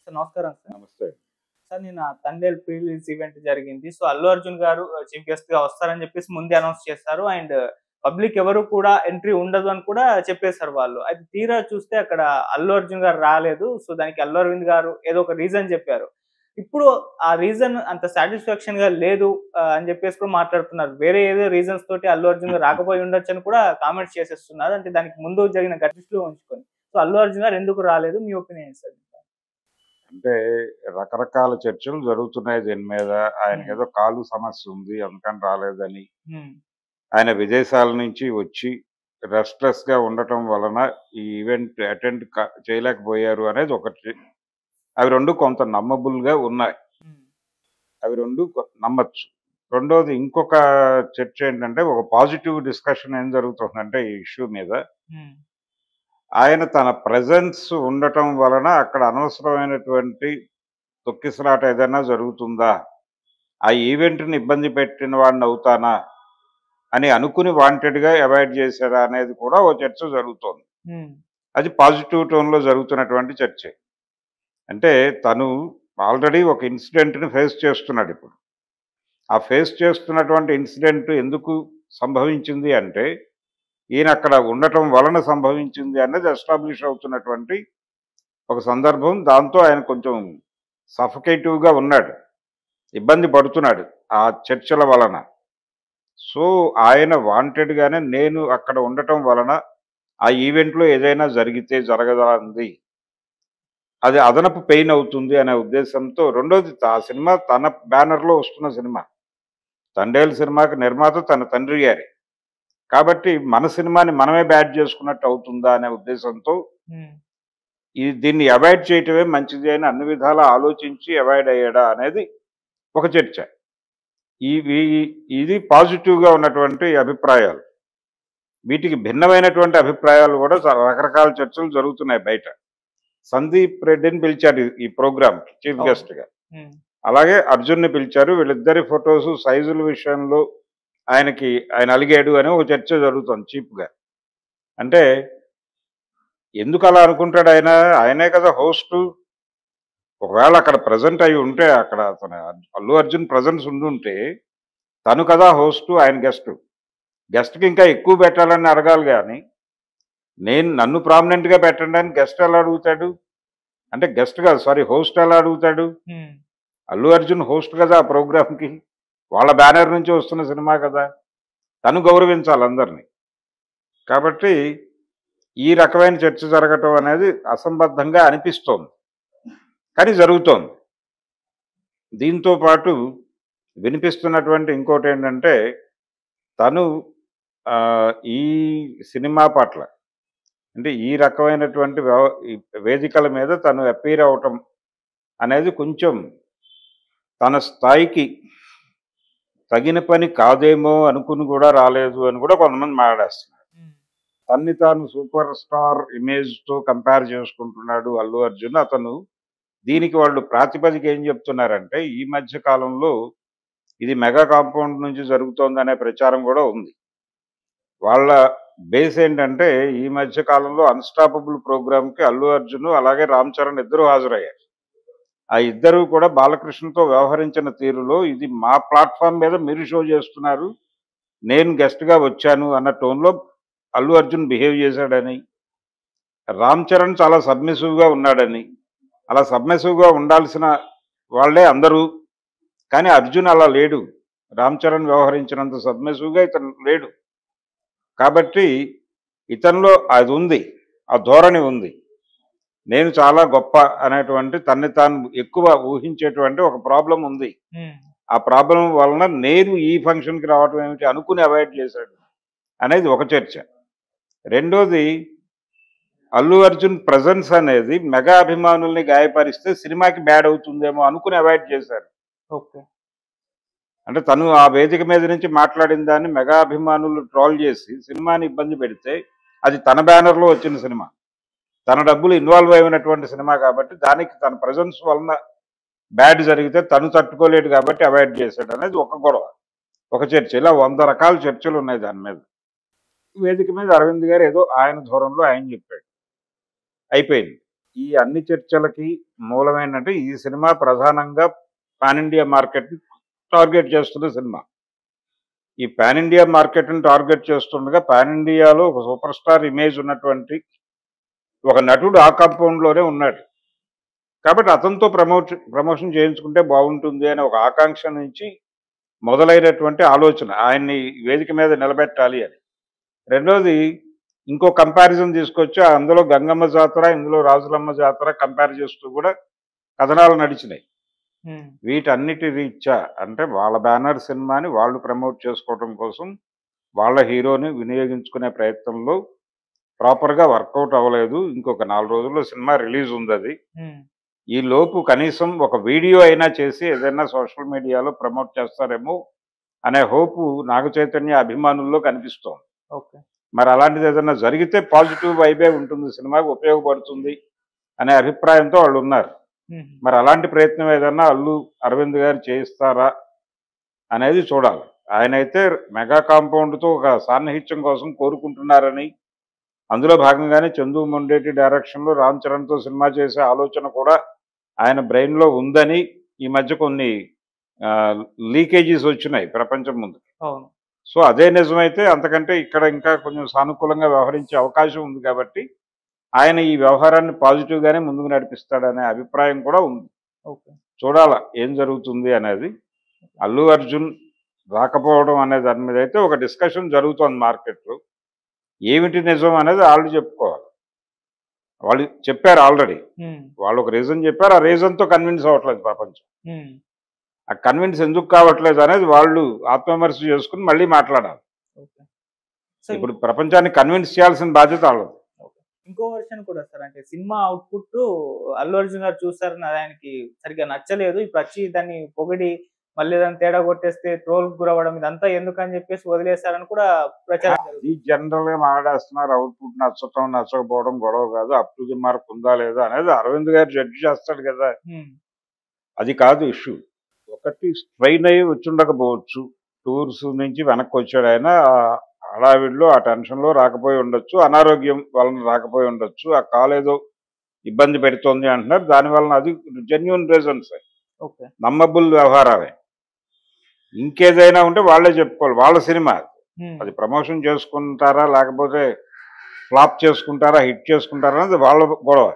Sir నమస్కారం sir. నమస్తే. Sir నిన్న 'తండేల్' ప్రీ రిలీజ్ ఈవెంట్ జరిగింది. సో, అల్లు అర్జున్ గారు చీఫ్ గెస్ట్‌గా వస్తారని చెప్పేసి ముందే అనౌన్స్ చేశారు. అండ్ పబ్లిక్ ఎవరు కూడా ఎంట్రీ ఉండదు అని కూడా చెప్పేసారు వాళ్ళు. అయితే తీరా చూస్తే అక్కడ అల్లు అర్జున్ గారు రాలేదు. సో, దానికి అల్లు అరవింద్ గారు ఏదో ఒక రీజన్ చెప్పారు. ఇప్పుడు ఆ రీజన్ అంత సాటిస్ఫాక్షన్‌గా లేదు అని చెప్పేసి కూడా మాట్లాడుతున్నారు. వేరే ఏదో రీజన్స్ తోటి అల్లు అర్జున్ గారు రాకపోయి ఉండొచ్చని కూడా కామెంట్స్ చేసేస్తున్నారు. అంటే దానికి ముందు జరిగిన ఘటనలు ఉంచుకొని. సో, అల్లు అర్జున్ గారు ఎందుకు రాలేదు? మీ ఒపీనియన్ ఏంటి సార్? అంటే రకరకాల చర్చలు జరుగుతున్నాయి దీని మీద. హ్మ్. ఆయనకేదో కాలు సమస్య ఉంది అందుకని రాలేదని. హ్మ్. ఆయన విదేశాల నుంచి వచ్చి రెస్ట్‌లెస్‌గా ఉండటం వలన ఈ ఈవెంట్ అటెండ్ చేయలేకపోయారు అనేది ఒకటి. అవి 2 కొంత నమ్మబుల్‌గా ఉన్నాయి. హ్మ్. అవి 2 నమ్మొచ్చు. రెండోది ఇంకొక చర్చ ఏంటంటే ఒక పాజిటివ్ డిస్కషన్ ఏం జరుగుతుందంటే ఈ ఇష్యూ మీద హ్మ్. ఆయన తన ప్రెజెన్స్ ఉండటం వలన అక్కడ అనవసరమైనటువంటి తొక్కిసలాట ఏదైనా జరుగుతుందా? ఆ ఈవెంట్‌ని ఇబ్బంది పెట్టిన వాడినవుతానా? అని అనుకుని వాంటెడ్‌గా అవాయిడ్ చేశారా? అనేది కూడా ఓ చర్చ జరుగుతోంది. హ్మ్. అది పాజిటివ్ టోన్‌లో జరుగుతున్నటువంటి చర్చే. అంటే తను ఆల్రెడీ ఒక ఇన్సిడెంట్‌ని ఫేస్ చేస్తున్నాడిప్పుడు. ఆ ఫేస్ చేస్తున్నటువంటి ఇన్సిడెంట్ ఎందుకు సంభవించింది అంటే, ఈయనక్కడ ఉండటం వలన సంభవించింది అన్నది ఎస్టాబ్లిష్ అవుతున్నటువంటి ఒక సందర్భం. దాంతో ఆయన కొంచెం సఫకేటివ్‌గా ఉన్నాడు. ఇబ్బంది పడుతున్నాడు ఆ చర్చల వలన. సో, ఆయన వాంటెడ్‌గానే నేను అక్కడ ఉండటం వలన ఆ ఈవెంట్‌లో ఏదైనా జరిగితే జరగరానిది. అది అదనపు పెయిన్ అవుతుంది అనే ఉద్దేశంతో రెండోది ఆ సినిమా తన బ్యానర్‌లో వస్తున్న సినిమా. 'తండేల్' సినిమాకి నిర్మాత తన తండ్రి గారే. కాబట్టి మన సినిమాని మనమే బ్యాడ్ చేసుకున్నట్టు అవుతుందా అనే ఉద్దేశంతో హ్మ్. దీన్ని అవాయిడ్ చేయటమే మంచిది అని అన్ని విధాలా ఆలోచించి అవాయిడ్ అయ్యాడా అనేది ఒక చర్చ. ఇవి ఇది పాజిటివ్‌గా ఉన్నటువంటి అభిప్రాయాలు. వీటికి భిన్నమైనటువంటి అభిప్రాయాలు కూడా రకరకాల చర్చలు జరుగుతున్నాయి బయట. సందీప్ రెడ్డిని పిలిచారు ఈ ప్రోగ్రామ్‌కి చీఫ్ అవును. గెస్ట్‌గా. హ్మ్. అలాగే అర్జున్‌ని పిలిచారు. వీళ్ళిద్దరి ఫోటోసు, సైజుల విషయంలో ఆయన అలిగాడు అని ఒక చర్చ జరుగుతోంది చీప్‌గా. అంటే ఎందుకలా అనుకుంటాడు ఆయన? ఆయనే కదా హోస్టు. ఒకవేళ అక్కడ ప్రెజెంట్ అయ్యి ఉంటే అక్కడ అల్లు అర్జున్ ప్రెజెన్స్ ఉండుంటే తను కదా హోస్టు, ఆయన గెస్టు. గెస్ట్‌కి ఇంకా ఎక్కువ పెట్టాలని అడగాలి గానీ, నన్ను ప్రామినెంట్‌గా పెట్టండి అని గెస్ట్ ఎలా అడుగుతాడు? అంటే గెస్ట్ కాదు సారీ హోస్ట్ ఎలా అడుగుతాడు? హ్మ్. అల్లు అర్జున్ హోస్ట్ కదా ఆ ప్రోగ్రామ్‌కి. వాళ్ళ బ్యానర్ నుంచి వస్తున్న సినిమా కదా! తను గౌరవించాలి అందరిని. కాబట్టి ఈ రకమైన చర్చ జరగటం అనేది అసంబద్ధంగా అనిపిస్తోంది. కానీ జరుగుతోంది. దీంతో పాటు వినిపిస్తున్నటువంటి ఇంకోటేంటంటే తను ఈ సినిమా పట్ల అంటే ఈ రకమైనటువంటి ఈ వేదికల మీద తను అప్పీర్ అవ్వటం అనేది కొంచెం తన స్థాయికి తగిన పని కాదేమో అనుకుని కూడా రాలేదు అని కూడా కొంతమంది మాట్లాడేస్తున్నారు. హ్మ్. తన్ని తాను సూపర్ స్టార్ ఇమేజ్‌తో కంపేర్ చేసుకుంటున్నాడు అల్లు అర్జున్. దీనికి వాళ్ళు ప్రాతిపదిక ఏం చెప్తున్నారంటే ఈ మధ్య కాలంలో ఇది మెగా కాంపౌండ్ నుంచి జరుగుతోందనే ప్రచారం కూడా ఉంది. వాళ్ళ బేస్ ఏంటంటే ఈ మధ్య కాలంలో అన్‌స్టాపబుల్ ప్రోగ్రామ్‌కి అల్లు అర్జున్ అలాగే రామ్ చరణ్ ఇద్దరు హాజరయ్యారు. ఆ ఇద్దరు కూడా బాలకృష్ణతో వ్యవహరించిన తీరులో ఇది మా ప్లాట్‌ఫార్మ్ మీద మీరు షో చేస్తున్నారు. నేను గెస్ట్‌గా వచ్చాను అన్న టోన్‌లో అల్లు అర్జున్ బిహేవ్ చేశాడని, రామ్ చరణ్ చాలా సబ్మిసివ్‌గా ఉన్నాడని, అలా సబ్మిసివ్‌గా ఉండాల్సిన వాళ్ళే అందరూ. కానీ అర్జున్ అలా లేడు. రామ్ చరణ్ వ్యవహరించినంత సబ్మిసివ్‌గా ఇతను లేడు. కాబట్టి ఇతనిలో అది ఉంది. ఆ ధోరణి ఉంది. నేను చాలా గొప్ప అనేటువంటి తన్ని తాను ఎక్కువ ఊహించేటువంటి ఒక ప్రాబ్లమ్ ఉంది. హ్మ్. ఆ ప్రాబ్లమ్ వలన నేను ఈ ఫంక్షన్‌కి రావటం ఏమిటి అనుకుని అవాయిడ్ చేశాడు అనేది ఒక చర్చ. రెండోది అల్లు అర్జున్ ప్రెజెన్స్ అనేది మెగా అభిమానుల్ని గాయపరిస్తే సినిమాకి బ్యాడ్ అవుతుందేమో అనుకుని అవాయిడ్ చేశారు. ఓకే. అంటే తను ఆ వేదిక మీద నుంచి మాట్లాడిన దాన్ని మెగా అభిమానులు ట్రోల్ చేసి సినిమాని ఇబ్బంది పెడితే అది తన బ్యానర్‌లో వచ్చిన సినిమా. తన డబ్బులు ఇన్వాల్వ్ అయినటువంటి సినిమా కాబట్టి దానికి తన ప్రెజెన్స్ వలన బ్యాడ్ జరిగితే తను తట్టుకోలేడు కాబట్టి అవాయిడ్ చేశాడనేది ఒక గొడవ. ఒక చర్చ. ఇలా 100 రకాల చర్చలున్నాయి దాని మీద. వేదిక మీద అరవింద్ గారు ఏదో ఆయన ధోరణిలో ఆయన చెప్పాడు. అయిపోయింది. ఈ అన్ని చర్చలకి మూలం ఏంటంటే ఈ సినిమా ప్రధానంగా పాన్ ఇండియా మార్కెట్ టార్గెట్ చేస్తున్న సినిమా. ఈ పాన్ ఇండియా మార్కెట్ని టార్గెట్ చేస్తుండగా పాన్ ఇండియాలో ఒక సూపర్ స్టార్ ఇమేజ్ ఉన్నటువంటి ఒక నటుడు ఆ కాంపౌండ్లోనే ఉన్నాడు. కాబట్టి అతనితో ప్రమోషన్ చేయించుకుంటే బాగుంటుంది అనే ఒక ఆకాంక్ష నుంచి మొదలైనటువంటి ఆలోచన, ఆయన్ని వేదిక మీద నిలబెట్టాలి అని. రెండోది ఇంకో కంపారిజన్ తీసుకొచ్చి అందులో గంగమ్మ జాతర, ఇందులో రాజులమ్మ జాతర కంపేర్ చేస్తూ కూడా కథనాలు నడిచినాయి. వీటన్నిటి రీత్యా అంటే వాళ్ళ బ్యానర్ సినిమాని వాళ్ళు ప్రమోట్ చేసుకోవడం కోసం వాళ్ళ హీరోని వినియోగించుకునే ప్రయత్నంలో ప్రాపర్గా వర్కౌట్ అవ్వలేదు. ఇంకొక 4 రోజుల్లో సినిమా రిలీజ్ ఉంది. అది ఈ లోపు కనీసం ఒక వీడియో అయినా చేసి ఏదైనా సోషల్ మీడియాలో ప్రమోట్ చేస్తారేమో అనే హోపు నాగ చైతన్య అభిమానుల్లో కనిపిస్తోంది. మరి అలాంటిది ఏదైనా జరిగితే పాజిటివ్ వైబే ఉంటుంది, సినిమాకి ఉపయోగపడుతుంది అనే అభిప్రాయంతో వాళ్ళు ఉన్నారు. మరి అలాంటి ప్రయత్నం ఏదన్నా అల్లు అరవింద్ గారు చేయిస్తారా అనేది చూడాలి. ఆయన అయితే మెగా కాంపౌండ్తో ఒక సాన్నిహిత్యం కోసం కోరుకుంటున్నారని, అందులో భాగంగానే చందు మొండేటి డైరెక్షన్లో రామ్ చరణ్తో సినిమా చేసే ఆలోచన కూడా ఆయన బ్రెయిన్లో ఉందని ఈ మధ్య కొన్ని లీకేజీస్ వచ్చినాయి ప్రపంచం ముందు. సో అదే నిజమైతే అంతకంటే ఇక్కడ ఇంకా కొంచెం సానుకూలంగా వ్యవహరించే అవకాశం ఉంది. కాబట్టి ఆయన ఈ వ్యవహారాన్ని పాజిటివ్గానే ముందుకు నడిపిస్తాడనే అభిప్రాయం కూడా ఉంది. చూడాల ఏం జరుగుతుంది అనేది. అల్లు అర్జున్ రాకపోవడం అనే దాని మీద అయితే ఒక డిస్కషన్ జరుగుతోంది మార్కెట్లో. ఏమిటి నిజం అనేది వాళ్ళు చెప్పుకోవాలి. వాళ్ళు చెప్పారు ఆల్రెడీ, వాళ్ళు ఒక రీజన్ చెప్పారు. ఆ రీజన్తో కన్విన్స్ అవ్వట్లేదు ప్రపంచం. ఆ కన్విన్స్ ఎందుకు కావట్లేదు అనేది వాళ్ళు ఆత్మవిమర్శ చేసుకుని మళ్ళీ మాట్లాడాలి. ఇప్పుడు ప్రపంచాన్ని కన్విన్స్ చేయాల్సిన బాధ్యత వాళ్ళది. ఇంకో వర్షన్ కూడా సార్, అంటే సినిమా అవుట్పుట్ అల్లు అర్జున్ గారు చూసారని ఆయనకి సరిగ్గా నచ్చలేదు. ఇప్పుడు వచ్చి దాన్ని పొగిడి మళ్ళీ దాన్ని తేడా కొట్టేస్తే ట్రోల్ గురవడం ఇదంతా ఎందుకని చెప్పేసి వదిలేశారని కూడా ప్రచారం. ఇది జనరల్ గా మాట్లాడేస్తున్నారు. అవుట్పుట్ నచ్చటం నచ్చకపోవడం గొడవ కాదు, అప్ టు ది మార్క్ ఉందా లేదా అనేది అరవింద్ గారు జడ్జి చేస్తాడు కదా. అది కాదు ఇష్యూ. ఒకటి స్ట్రైన్ అయ్యి వచ్చుండకపోవచ్చు, టూర్స్ నుంచి వెనక్కి వచ్చాడు ఆయన, హడావిడిలో ఆ టెన్షన్లో రాకపోయి ఉండొచ్చు, అనారోగ్యం వలన రాకపోయి ఉండొచ్చు, ఆ కాల్ ఏదో ఇబ్బంది పెడుతోంది అంటున్నారు. దాని వలన అది జెన్యూన్ రీజన్స్, నమ్మబుల్ వ్యవహారాలే. ఇంకేదైనా ఉంటే వాళ్ళే చెప్పుకోవాలి. వాళ్ళ సినిమా అది ప్రమోషన్ చేసుకుంటారా లేకపోతే ఫ్లాప్ చేసుకుంటారా హిట్ చేసుకుంటారా అనేది వాళ్ళ గొడవ.